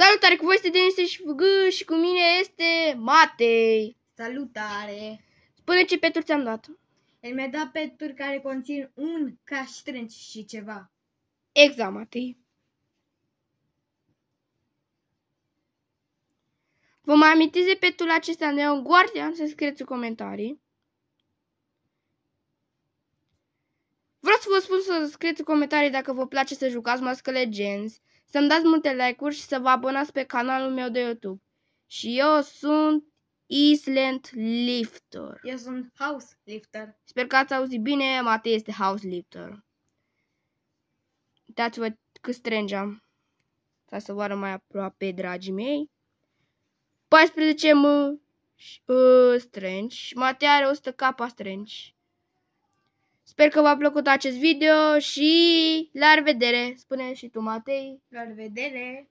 Salutare, cu voi este Denis și FG și cu mine este Matei. Salutare! Spune ce peturi ți-am dat. El mi-a dat peturi care conțin un caștrenci și ceva. Exact, Matei. Vă mai amintiți de petul acesta Neon Guardian? Să scrieți în comentarii. Vreau să vă spun să scrieți în comentarii dacă vă place să jucați Mobile Legends, să-mi dați multe like-uri și să vă abonați pe canalul meu de YouTube. Și eu sunt Island Lifter. Eu sunt House Lifter. Sper că ați auzit bine, Matei este House Lifter. Uitați-vă cât strange am. Să vă arăt mai aproape, dragii mei. 14 strange. Matei are 100 capa strange. Sper că v-a plăcut acest video și la revedere. Spune și tu, Matei. La revedere!